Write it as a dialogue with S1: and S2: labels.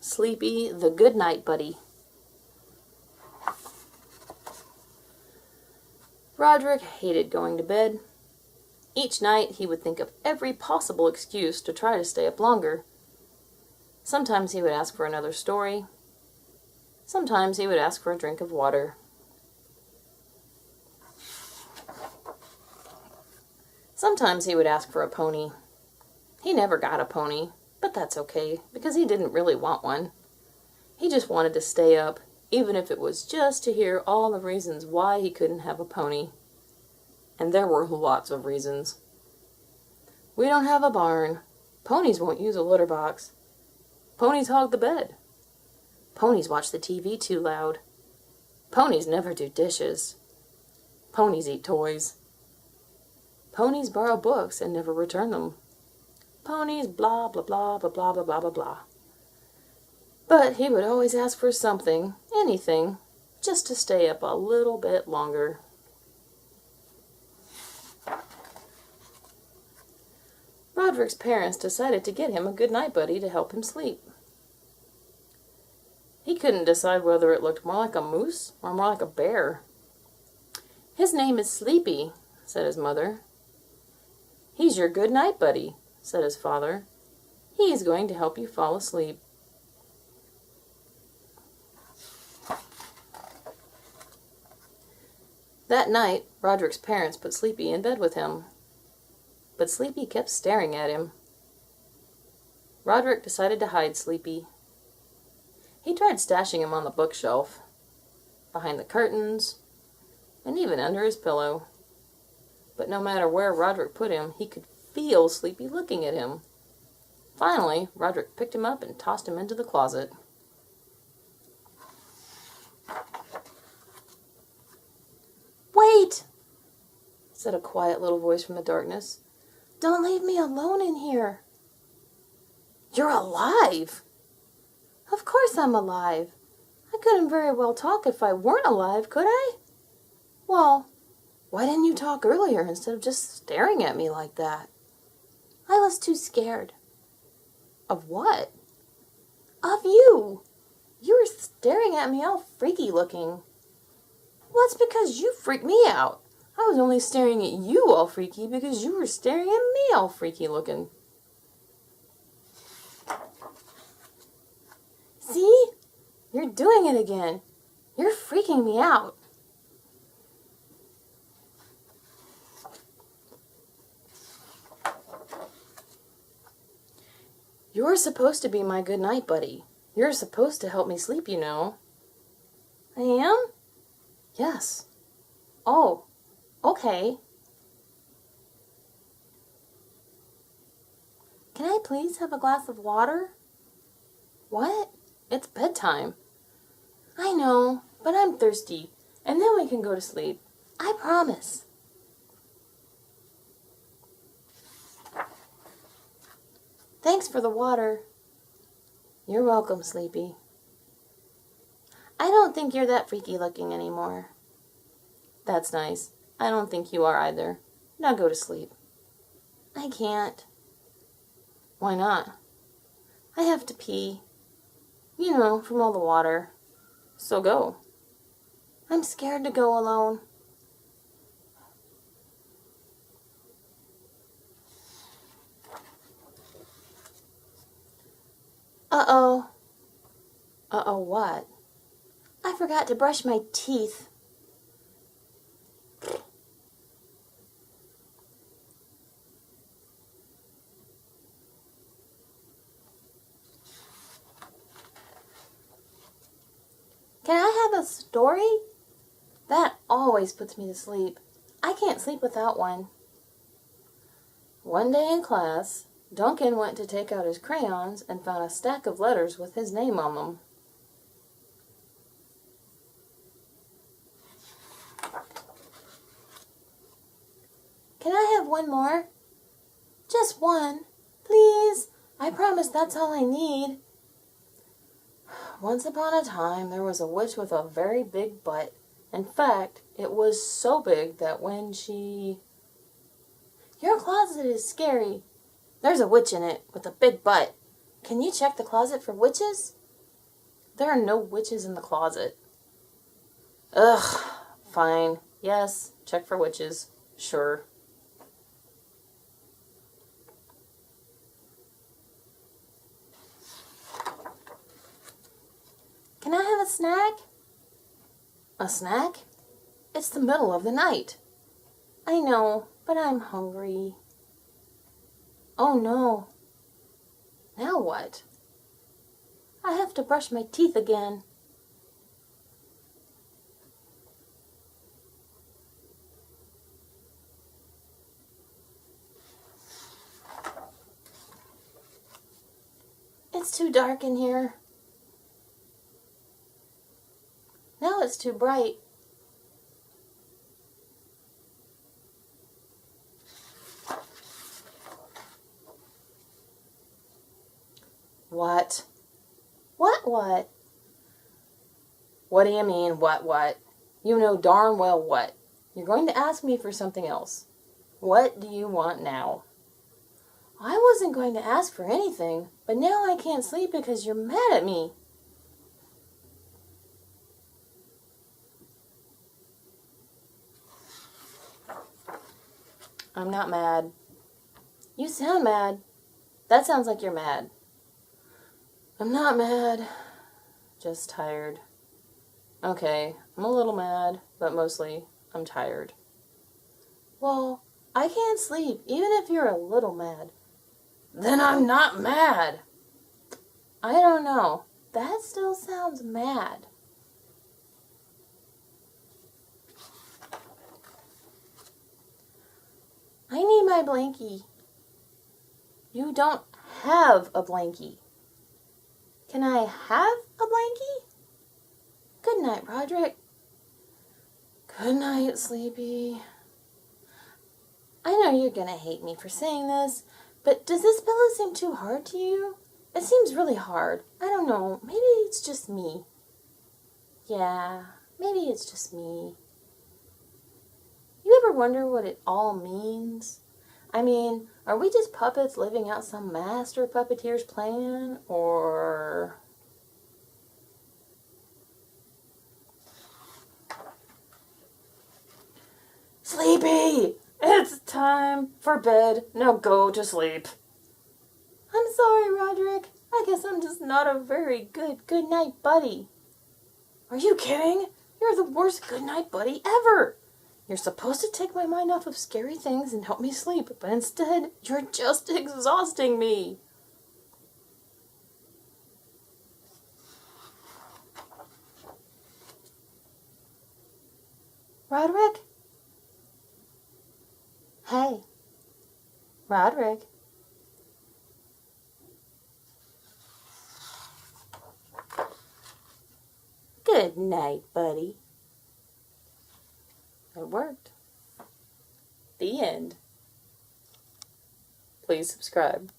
S1: Sleepy the Goodnight Buddy. Roderick hated going to bed. Each night he would think of every possible excuse to try to stay up longer. Sometimes he would ask for another story. Sometimes he would ask for a drink of water. Sometimes he would ask for a pony. He never got a pony, but that's okay, because he didn't really want one. He just wanted to stay up, even if it was just to hear all the reasons why he couldn't have a pony. And there were lots of reasons. We don't have a barn. Ponies won't use a litter box. Ponies hog the bed. Ponies watch the TV too loud. Ponies never do dishes. Ponies eat toys. Ponies borrow books and never return them. Ponies blah blah blah blah blah blah blah blah blah. But he would always ask for something, anything, just to stay up a little bit longer. Roderick's parents decided to get him a goodnight buddy to help him sleep. He couldn't decide whether it looked more like a moose or more like a bear. "His name is Sleepy," said his mother. "He's your goodnight buddy," said his father. "He is going to help you fall asleep." That night, Roderick's parents put Sleepy in bed with him. But Sleepy kept staring at him. Roderick decided to hide Sleepy. He tried stashing him on the bookshelf, behind the curtains, and even under his pillow. But no matter where Roderick put him, he could feel Sleepy looking at him. Finally, Roderick picked him up and tossed him into the closet. "Wait!" said a quiet little voice from the darkness. "Don't leave me alone in here." "You're alive!" "Of course I'm alive. I couldn't very well talk if I weren't alive, could I?" "Well, why didn't you talk earlier instead of just staring at me like that?" "I was too scared." "Of what?" "Of you. You were staring at me all freaky looking." "Well, it's because you freaked me out. I was only staring at you all freaky because you were staring at me all freaky looking." "See? You're doing it again. You're freaking me out." "You're supposed to be my goodnight buddy. You're supposed to help me sleep, you know." "I am?" "Yes." "Oh, okay." "Can I please have a glass of water?" "What? It's bedtime." "I know, but I'm thirsty, and then we can go to sleep. I promise." "Thanks for the water." "You're welcome, Sleepy." "I don't think you're that freaky looking anymore." "That's nice. I don't think you are either. Now go to sleep." "I can't." "Why not?" "I have to pee. You know, from all the water." "So go." "I'm scared to go alone." Uh-oh. Uh-oh what? "I forgot to brush my teeth." "Can I have a story?" That always puts me to sleep. I can't sleep without one. One day in class, Duncan went to take out his crayons and found a stack of letters with his name on them. "Can I have one more?" "Just one, please. I promise that's all I need." Once upon a time, there was a witch with a very big butt. In fact, it was so big that when she... "Your closet is scary. There's a witch in it with a big butt. Can you check the closet for witches?" There are no witches in the closet. Ugh, fine. Yes, check for witches. Sure. Can I have a snack? A snack? It's the middle of the night. I know, but I'm hungry. Oh no. Now what? I have to brush my teeth again. It's too dark in here. Now it's too bright. What? What? What do you mean, what? You know darn well what. You're going to ask me for something else. What do you want now? I wasn't going to ask for anything, but now I can't sleep because you're mad at me. I'm not mad. You sound mad. That sounds like you're mad. I'm not mad. Just tired. Okay, I'm a little mad, but mostly I'm tired. Well, I can't sleep even if you're a little mad. Then I'm not mad. I don't know. That still sounds mad. I need my blankie. You don't have a blankie. Can I have a blankie? Good night, Roderick. Good night, Sleepy. I know you're gonna hate me for saying this, but does this pillow seem too hard to you? It seems really hard. I don't know. Maybe it's just me. Yeah, maybe it's just me. You ever wonder what it all means? I mean, are we just puppets living out some master puppeteer's plan, or... Sleepy! It's time for bed. Now go to sleep. I'm sorry, Roderick. I guess I'm just not a very good night buddy. Are you kidding? You're the worst good night buddy ever. You're supposed to take my mind off of scary things and help me sleep, but instead, you're just exhausting me. Roderick? Hey. Roderick? Good night, buddy. It worked. The end. Please subscribe.